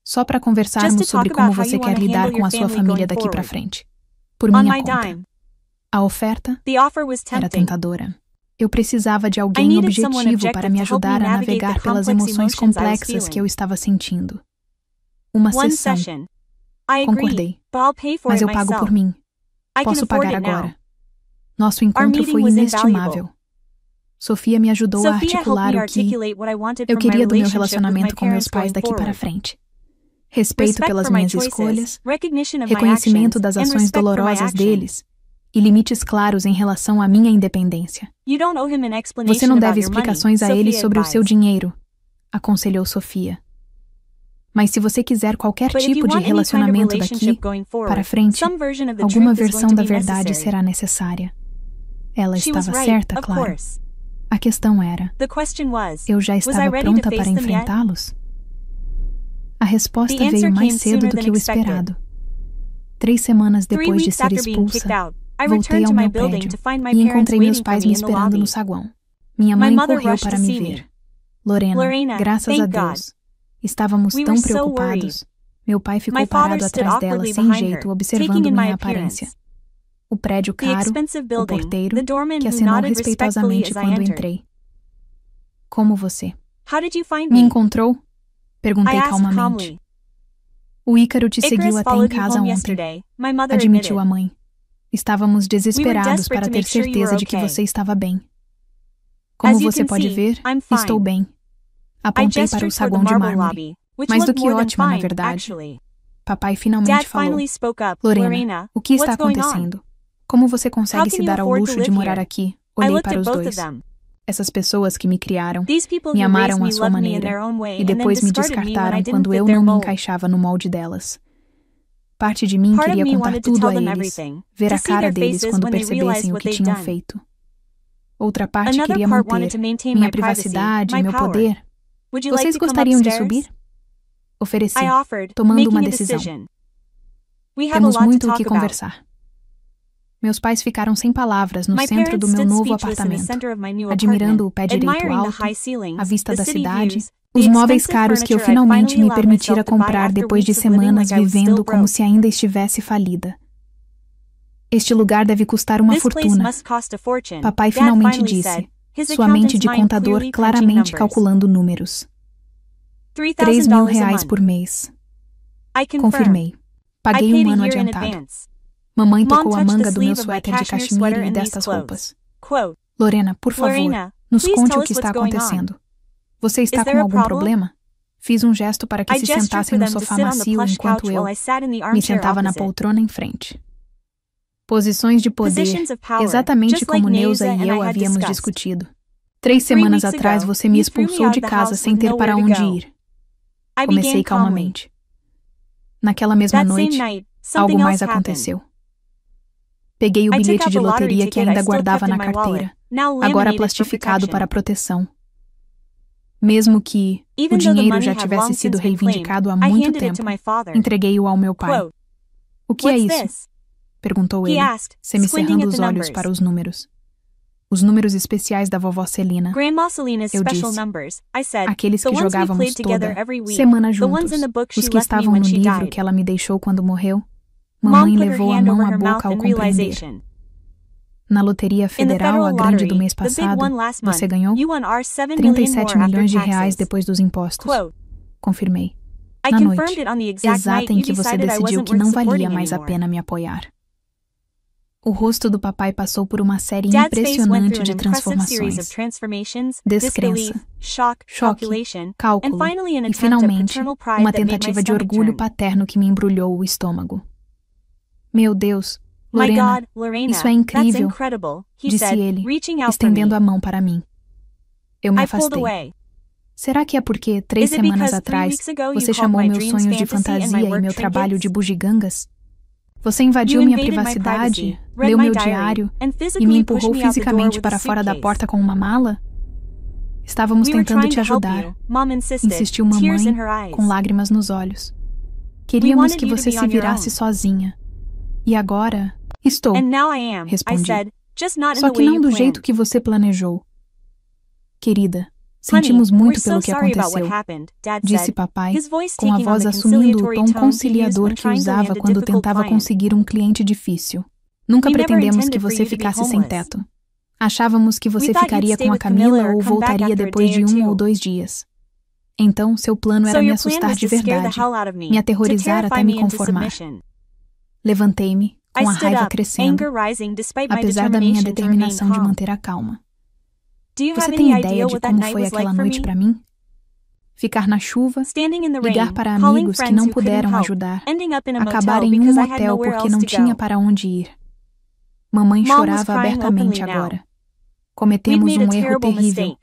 Só para conversarmos sobre como você quer lidar com a sua família daqui para frente. Por minha conta. A oferta era tentadora. Eu precisava de alguém objetivo para me ajudar a navegar pelas emoções complexas que eu estava sentindo. Uma sessão. Concordei, mas eu pago por mim. Posso pagar agora. Nosso encontro foi inestimável. Sofia me ajudou a articular o que eu queria do meu relacionamento com meus pais daqui para frente. Respeito pelas minhas escolhas, reconhecimento das ações dolorosas deles e limites claros em relação à minha independência. Você não deve explicações a eles sobre o seu dinheiro, aconselhou Sofia. Mas se você quiser qualquer tipo de relacionamento daqui para frente, alguma versão da verdade será necessária. Ela estava certa, claro. A questão era, eu já estava pronta para enfrentá-los? A resposta veio mais cedo do que o esperado. 3 semanas depois de ser expulsa, voltei ao meu prédio e encontrei meus pais me esperando no saguão. Minha mãe correu para me ver. Lorena, graças a Deus. Estávamos tão preocupados. Meu pai ficou parado atrás dela sem jeito, observando minha aparência. O prédio caro, o porteiro, que acenou respeitosamente quando entrei. Como você me encontrou? Perguntei calmamente. O Ícaro te seguiu até em casa ontem, admitiu a mãe. Estávamos desesperados para ter certeza de que você estava bem. Como você pode ver, estou bem. Apontei para o saguão de mármore. Mais do que ótima, na verdade. Papai finalmente falou. Lorena, o que está acontecendo? Como você consegue se dar ao luxo de morar aqui? Olhei para os dois. Essas pessoas que me criaram, me amaram à sua maneira, e depois me descartaram quando eu não me encaixava no molde delas. Parte de mim queria contar tudo a eles, ver a cara deles quando percebessem o que tinham feito. Outra parte queria manter minha privacidade, meu poder. Vocês gostariam de subir? Ofereci, tomando uma decisão. Temos muito o que conversar. Meus pais ficaram sem palavras no centro do meu novo apartamento, admirando o pé direito alto, a vista da cidade, os móveis caros que eu finalmente me permitira comprar depois de semanas vivendo como se ainda estivesse falida. Este lugar deve custar uma fortuna. Papai finalmente disse, sua mente de contador claramente calculando números. R$3.000 por mês. Confirmei. Paguei um ano adiantado. Mamãe tocou a manga do meu suéter de cachemira e destas roupas. Lorena, por favor, nos conte o que está acontecendo. Você está com algum problema? Fiz um gesto para que se sentassem no sofá macio enquanto eu me sentava na poltrona em frente. Posições de poder, exatamente como Neuza e eu havíamos discutido. 3 semanas atrás você me expulsou de casa sem ter para onde ir. Comecei calmamente. Naquela mesma noite, algo mais aconteceu. Peguei o bilhete de loteria que ainda guardava na carteira, agora plastificado para proteção. Mesmo que o dinheiro já tivesse sido reivindicado há muito tempo, entreguei-o ao meu pai. O que é isso? Perguntou ele, semicerrando os olhos para os números. Os números especiais da vovó Celina. Eu disse, aqueles que jogávamos toda semana juntos, os que estavam no livro que ela me deixou quando morreu. Mamãe levou a mão à boca ao compreender. Na Loteria Federal, a grande do mês passado, você ganhou 37 milhões de reais depois dos impostos. Confirmei. Na noite, exata em que você decidiu que não valia mais a pena me apoiar. O rosto do papai passou por uma série impressionante de transformações. Descrença, choque, cálculo e, finalmente, uma tentativa de orgulho paterno que me embrulhou o estômago. Meu Deus, Lorena, isso é incrível, disse ele, estendendo a mão para mim. Eu me afastei. Será que é porque 3 semanas atrás você chamou meus sonhos de fantasia e meu trabalho de bugigangas? Você invadiu minha privacidade, leu meu diário e me empurrou fisicamente para fora da porta com uma mala? Estávamos tentando te ajudar, insistiu mamãe, com lágrimas nos olhos. Queríamos que você se virasse sozinha. E agora, estou, respondi. Só que não do jeito que você planejou. Querida, sentimos muito pelo que aconteceu, disse papai, com a voz assumindo o tom conciliador que usava quando tentava conseguir um cliente difícil. Nunca pretendemos que você ficasse sem teto. Achávamos que você ficaria com a Camila ou voltaria depois de 1 ou 2 dias. Então, seu plano era me assustar de verdade, me aterrorizar até me conformar. Levantei-me, com a raiva crescendo, apesar da minha determinação de manter a calma. Você tem ideia de como foi aquela noite para mim? Ficar na chuva, ligar para amigos que não puderam ajudar, acabar em um hotel porque não tinha para onde ir. Mamãe chorava abertamente agora. Cometemos um erro terrível.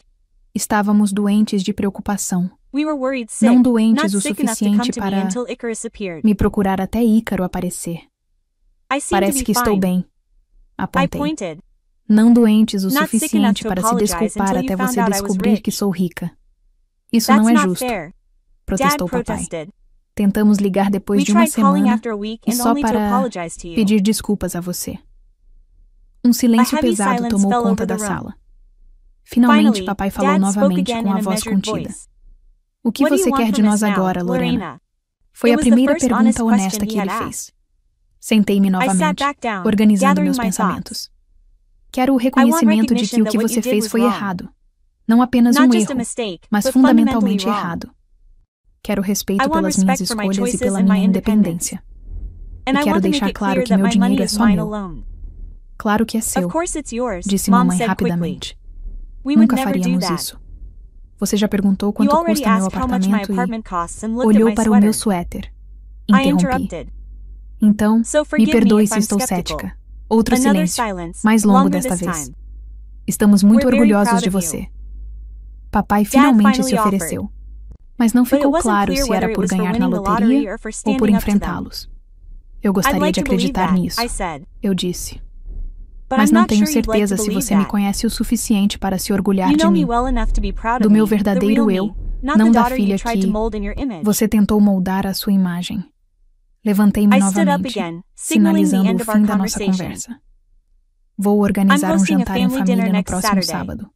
Estávamos doentes de preocupação. Não doentes o suficiente para me procurar até Ícaro aparecer. Parece que estou bem, apontei. Não doentes o suficiente para se desculpar até você descobrir que sou rica. Isso não é justo, protestou papai. Tentamos ligar depois de uma semana e só para pedir desculpas a você. Um silêncio pesado tomou conta da sala. Finalmente papai falou novamente com a voz contida. O que você quer de nós agora, Lorena? Foi a primeira pergunta honesta que ele fez. Sentei-me novamente, organizando meus pensamentos. Quero o reconhecimento de que o que você fez foi errado. Não apenas um erro, mas fundamentalmente errado. Quero respeito pelas minhas escolhas e pela minha independência. E quero deixar claro que meu dinheiro é só meu. Claro que é seu, disse mamãe rapidamente. Nunca faríamos isso. Você já perguntou quanto custa meu apartamento e olhou para o meu suéter. Interrompi. Então, me perdoe se estou cética. Outro silêncio, mais longo desta vez. Estamos muito orgulhosos de você. Papai finalmente se ofereceu. Mas não ficou claro se era por ganhar na loteria ou por enfrentá-los. Eu gostaria de acreditar nisso, eu disse. Mas não tenho certeza se você me conhece o suficiente para se orgulhar de mim, do meu verdadeiro eu, não da filha que você tentou moldar à sua imagem. Levantei-me novamente, sinalizando o fim da nossa conversa. Vou organizar um jantar em família no próximo sábado.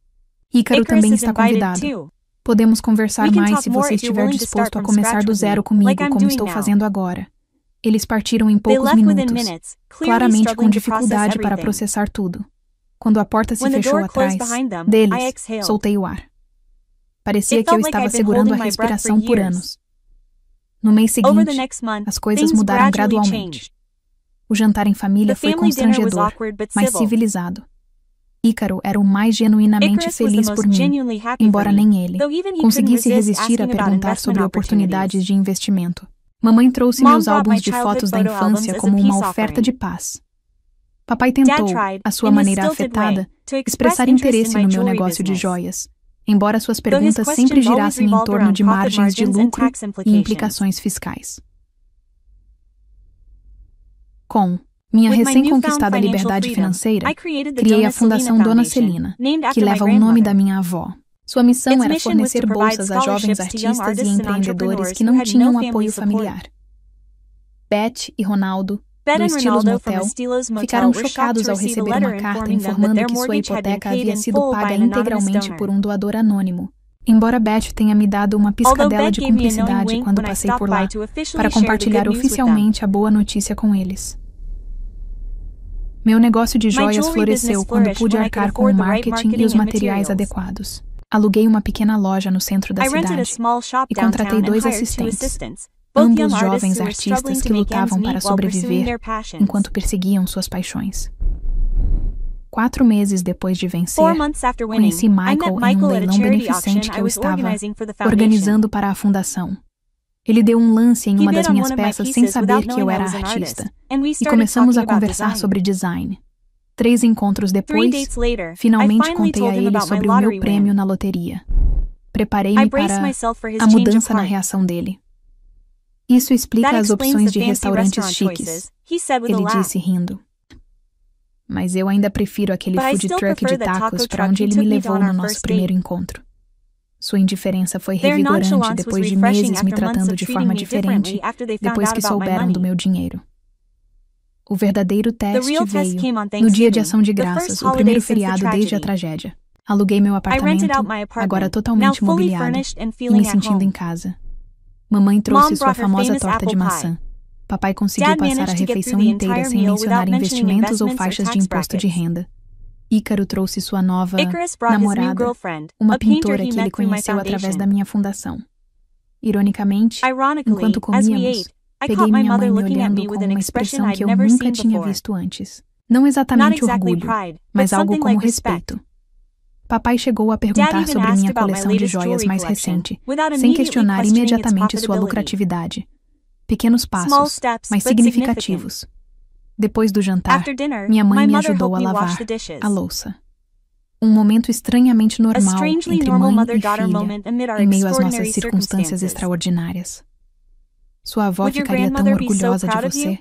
Ícaro também está convidado. Podemos conversar mais se você estiver disposto a começar do zero comigo, como estou fazendo agora. Eles partiram em poucos minutos, claramente com dificuldade para processar tudo. Quando a porta se fechou atrás deles, soltei o ar. Parecia que eu estava segurando a respiração por anos. No mês seguinte, as coisas mudaram gradualmente. O jantar em família foi constrangedor, mas civilizado. Ícaro era o mais genuinamente feliz por mim, embora nem ele conseguisse resistir a perguntar sobre oportunidades de investimento. Mamãe trouxe meus álbuns de fotos da infância como uma oferta de paz. Papai tentou, à sua maneira afetada, expressar interesse no meu negócio de joias, embora suas perguntas sempre girassem em torno de margens de lucro e implicações fiscais. Com minha recém-conquistada liberdade financeira, criei a Fundação Dona Celina, que leva o nome da minha avó. Sua missão era fornecer bolsas a jovens artistas e empreendedores que não tinham apoio familiar. Beth e Ronaldo, do Estilos Motel, ficaram chocados ao receber uma carta informando que sua hipoteca havia sido paga integralmente por um doador anônimo. Embora Beth tenha me dado uma piscadela de cumplicidade quando passei por lá, para compartilhar oficialmente a boa notícia com eles. Meu negócio de joias floresceu quando pude arcar com o marketing e os materiais adequados. Aluguei uma pequena loja no centro da cidade e contratei 2 assistentes, ambos jovens artistas que lutavam para sobreviver enquanto perseguiam suas paixões. 4 meses depois de vencer, conheci Michael em um leilão beneficente que eu estava organizando para a fundação. Ele deu um lance em uma das minhas peças sem saber que eu era artista, e começamos a conversar sobre design. 3 encontros depois, finalmente contei a ele sobre o meu prêmio na loteria. Preparei-me para a mudança na reação dele. Isso explica as opções de restaurantes chiques, ele disse rindo. Mas eu ainda prefiro aquele food truck de tacos para onde ele me levou no nosso primeiro encontro. Sua indiferença foi revigorante depois de meses me tratando de forma diferente, depois que souberam do meu dinheiro. O verdadeiro teste veio no dia de Ação de Graças, o primeiro feriado desde a tragédia. Aluguei meu apartamento, agora totalmente mobiliado, e me sentindo em casa. Mamãe trouxe sua famosa torta de maçã. Papai conseguiu passar a refeição inteira sem mencionar investimentos ou faixas de imposto de renda. Ícaro trouxe sua nova namorada, uma pintora que ele conheceu através da minha fundação. Ironicamente, enquanto comíamos, peguei minha mãe me olhando com uma expressão que eu nunca tinha visto antes. Não exatamente orgulho, mas algo como respeito. Papai chegou a perguntar sobre minha coleção de joias mais recente, sem questionar imediatamente sua lucratividade. Pequenos passos, mas significativos. Depois do jantar, minha mãe me ajudou a lavar a louça. Um momento estranhamente normal entre mãe e filha, em meio às nossas circunstâncias extraordinárias. Sua avó ficaria tão orgulhosa de você,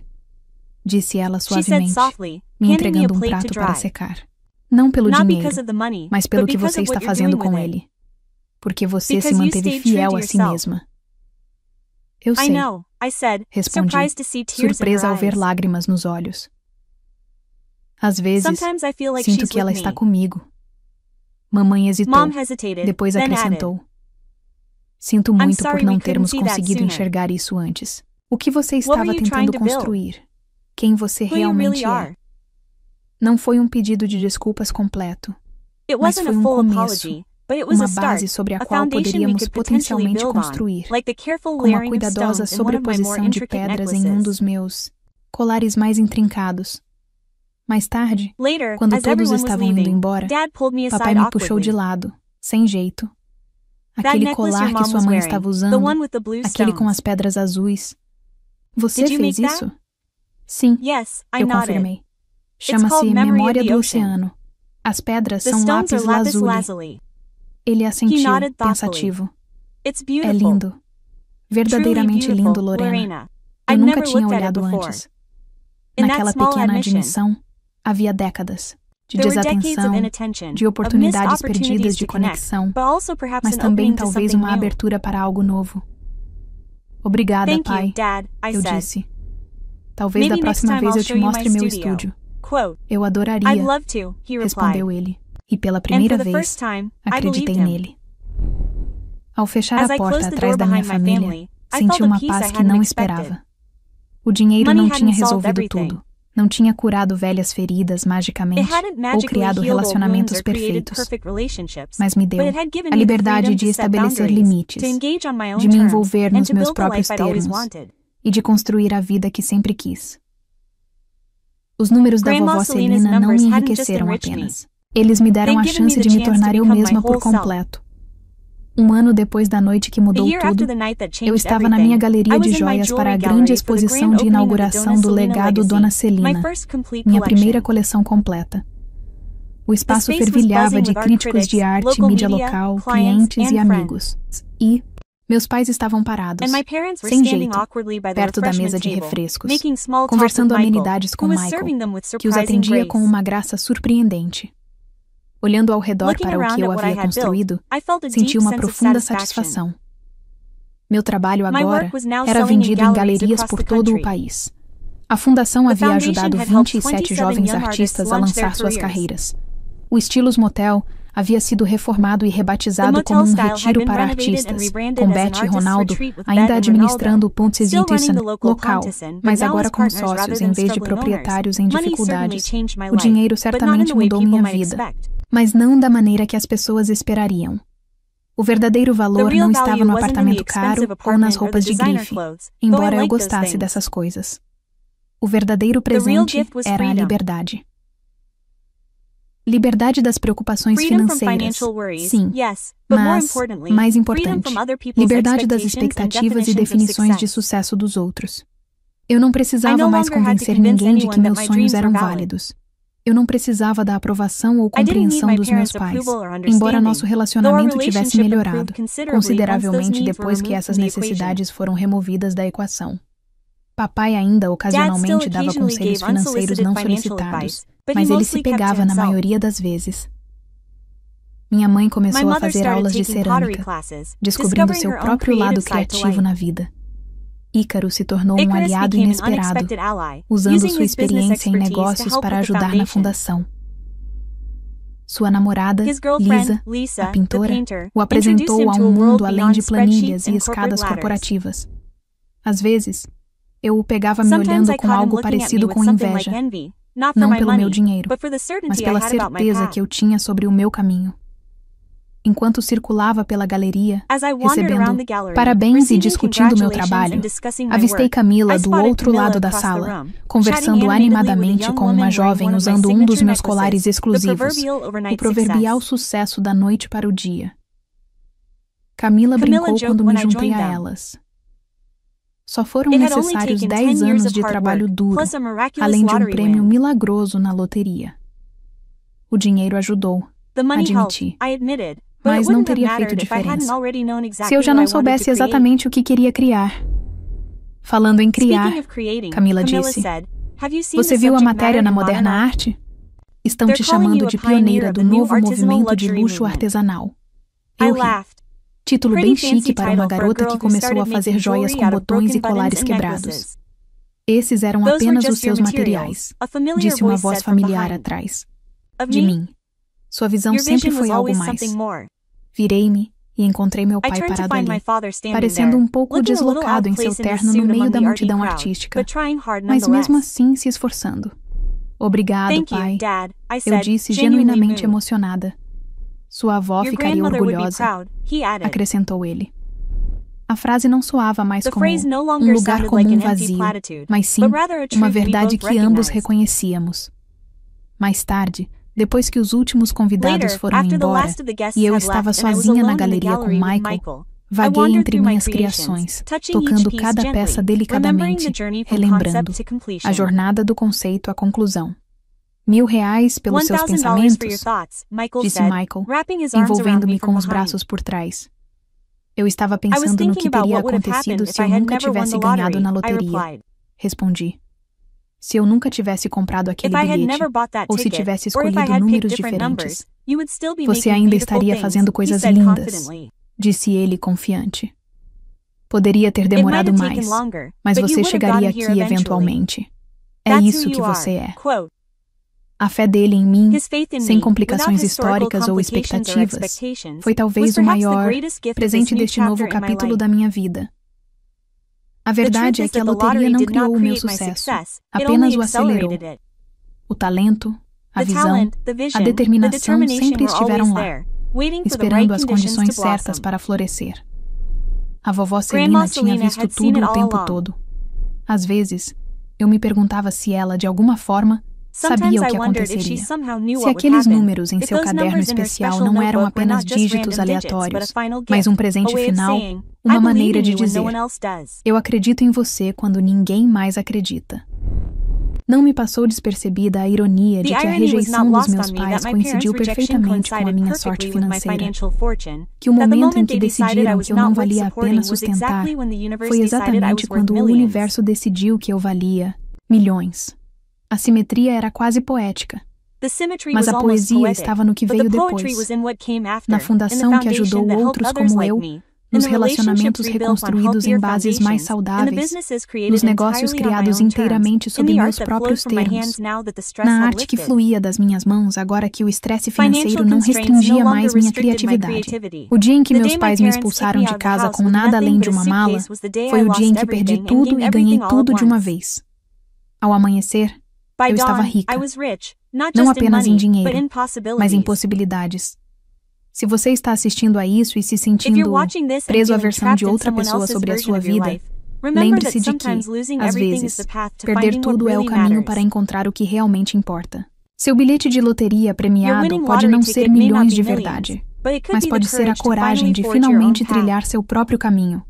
disse ela suavemente, me entregando um prato para secar. Não pelo dinheiro, mas pelo que você está fazendo com ele. Porque você se manteve fiel a si mesma. Eu sei, respondi, surpresa ao ver lágrimas nos olhos. Às vezes, sinto que ela está comigo. Mamãe hesitou, depois acrescentou. Sinto muito por não termos conseguido enxergar isso antes. O que você estava tentando construir? Quem você realmente é? Não foi um pedido de desculpas completo, mas foi um começo, uma base sobre a qual poderíamos potencialmente construir, como a cuidadosa sobreposição de pedras em um dos meus colares mais intrincados. Mais tarde, quando todos estavam indo embora, papai me puxou de lado, sem jeito. Aquele colar que sua mãe estava usando, aquele com as pedras azuis. Você fez isso? Sim, eu confirmei. Chama-se Memória do Oceano. As pedras são lápis lazuli. Ele assentiu, pensativo. É lindo. Verdadeiramente lindo, Lorena. Eu nunca tinha olhado antes. Naquela pequena admissão, havia décadas de desatenção, de oportunidades perdidas de conexão, mas também talvez uma abertura para algo novo. Obrigada, pai, eu disse. Talvez da próxima vez eu te mostre meu estúdio. Eu adoraria, respondeu ele. E pela primeira vez, acreditei nele. Ao fechar a porta atrás da minha família, senti uma paz que não esperava. O dinheiro não tinha resolvido tudo. Não tinha curado velhas feridas magicamente ou criado relacionamentos perfeitos, mas me deu a liberdade de estabelecer limites, de me envolver nos meus próprios termos e de construir a vida que sempre quis. Os números da vovó Celina não me enriqueceram apenas. Eles me deram a chance de me tornar eu mesma por completo. Um ano depois da noite que mudou tudo, eu estava na minha galeria de joias para a grande exposição de inauguração do legado Dona Celina, minha primeira coleção completa. O espaço fervilhava de críticos de arte, mídia local, clientes e amigos. E meus pais estavam parados, sem jeito, perto da mesa de refrescos, conversando amenidades com Michael, que os atendia com uma graça surpreendente. Olhando ao redor para o que eu havia construído, senti uma profunda satisfação. Meu trabalho agora era vendido em galerias por todo o país. A fundação havia ajudado 27 jovens artistas a lançar suas carreiras. O Estilos Motel havia sido reformado e rebatizado como um retiro para artistas, com Beth e Ronaldo ainda administrando o Ponce Institution local, mas agora com sócios em vez de proprietários em dificuldades. O dinheiro certamente mudou minha vida, mas não da maneira que as pessoas esperariam. O verdadeiro valor não estava no apartamento caro ou nas roupas de grife, embora eu gostasse dessas coisas. O verdadeiro presente era a liberdade. Liberdade das preocupações financeiras, sim, mas, mais importante, liberdade das expectativas e definições de sucesso dos outros. Eu não precisava mais convencer ninguém de que meus sonhos eram válidos. Eu não precisava da aprovação ou compreensão dos meus pais, embora nosso relacionamento tivesse melhorado consideravelmente depois que essas necessidades foram removidas da equação. Papai ainda ocasionalmente dava conselhos financeiros não solicitados, mas ele se pegava na maioria das vezes. Minha mãe começou a fazer aulas de cerâmica, descobrindo seu próprio lado criativo na vida. Ícaro se tornou um aliado inesperado, usando sua experiência em negócios para ajudar na fundação. Sua namorada, Lisa, a pintora, o apresentou a um mundo além de planilhas e escadas corporativas. Às vezes, eu o pegava me olhando com algo parecido com inveja, não pelo meu dinheiro, mas pela certeza que eu tinha sobre o meu caminho. Enquanto circulava pela galeria, recebendo parabéns e discutindo meu trabalho, avistei Camila do outro lado da sala, conversando animadamente com uma jovem usando um dos meus colares exclusivos, o proverbial sucesso da noite para o dia. Camila brincou quando me juntei a elas. Só foram necessários 10 anos de trabalho duro, além de um prêmio milagroso na loteria. O dinheiro ajudou, admiti. Mas não teria feito diferença se eu já não soubesse exatamente o que queria criar. Falando em criar, Camila disse, você viu a matéria na Moderna Arte? Estão te chamando de pioneira do novo movimento de luxo artesanal. Eu ri. Título bem chique para uma garota que começou a fazer joias com botões e colares quebrados. Esses eram apenas os seus materiais, disse uma voz familiar atrás de mim. Sua visão sempre foi algo mais. Virei-me e encontrei meu pai parado ali, parecendo um pouco deslocado em seu terno no meio da multidão artística, mas mesmo assim se esforçando. Obrigado, pai, eu disse genuinamente emocionada. Sua avó ficaria orgulhosa, acrescentou ele. A frase não soava mais como um lugar comum vazio, mas sim uma verdade que ambos reconhecíamos. Mais tarde, depois que os últimos convidados foram embora e eu estava sozinha na galeria com Michael, vaguei entre minhas criações, tocando cada peça delicadamente, relembrando a jornada do conceito à conclusão. R$1.000 pelos seus pensamentos? Disse Michael, envolvendo-me com os braços por trás. Eu estava pensando no que teria acontecido se eu nunca tivesse ganhado na loteria. Respondi. Se eu nunca tivesse comprado aquele bilhete, ou se tivesse escolhido números diferentes, você ainda estaria fazendo coisas lindas, disse ele confiante. Poderia ter demorado mais, mas você chegaria aqui eventualmente. É isso que você é. A fé dele em mim, sem complicações históricas ou expectativas, foi talvez o maior presente deste novo capítulo da minha vida. A verdade é que a loteria não criou o meu sucesso, apenas o acelerou. O talento, a visão, a determinação sempre estiveram lá, esperando as condições certas para florescer. A vovó Celina tinha visto tudo o tempo todo. Às vezes, eu me perguntava se ela, de alguma forma, Sabia o que aconteceria. Se aqueles números em seu caderno especial não eram apenas dígitos aleatórios, mas um presente final, uma maneira de dizer: eu acredito em você quando ninguém mais acredita. Não me passou despercebida a ironia de que a rejeição dos meus pais coincidiu perfeitamente com a minha sorte financeira. Que o momento em que decidiram que eu não valia a pena sustentar foi exatamente quando o universo decidiu que eu valia milhões. A simetria era quase poética. Mas a poesia estava no que veio depois, na fundação que ajudou outros como eu, nos relacionamentos reconstruídos em bases mais saudáveis, nos negócios criados inteiramente sob meus próprios termos, na arte que fluía das minhas mãos agora que o estresse financeiro não restringia mais minha criatividade. O dia em que meus pais me expulsaram de casa com nada além de uma mala, foi o dia em que perdi tudo e ganhei tudo de uma vez. Ao amanhecer, eu estava rica, não apenas em dinheiro, mas em possibilidades. Se você está assistindo a isso e se sentindo preso à versão de outra pessoa sobre a sua vida, lembre-se de que, às vezes, perder tudo é o caminho para encontrar o que realmente importa. Seu bilhete de loteria premiado pode não ser milhões de verdade, mas pode ser a coragem de finalmente trilhar seu próprio caminho.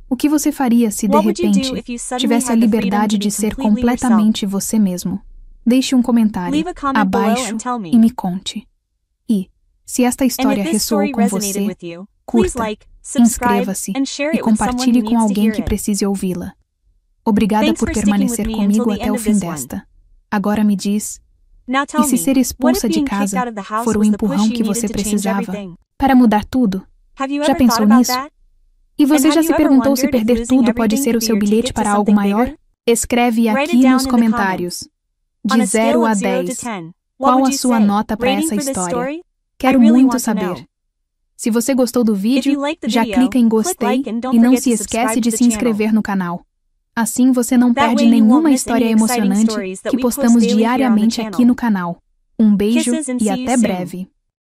O que você faria se, de repente, tivesse a liberdade de ser completamente você mesmo? Deixe um comentário abaixo e me conte. E, se esta história ressoou com você, curta, inscreva-se e compartilhe com alguém que precise ouvi-la. Obrigada por permanecer comigo até o fim desta. Agora me diz, e se ser expulsa de casa for o empurrão que você precisava para mudar tudo? Já pensou nisso? E você já se perguntou se perder tudo pode ser o seu bilhete para algo maior? Escreve aqui nos comentários. De 0 a 10, qual a sua nota para essa história? Quero muito saber. Se você gostou do vídeo, já clica em gostei e não se esquece de se inscrever no canal. Assim você não perde nenhuma história emocionante que postamos diariamente aqui no canal. Um beijo e até breve.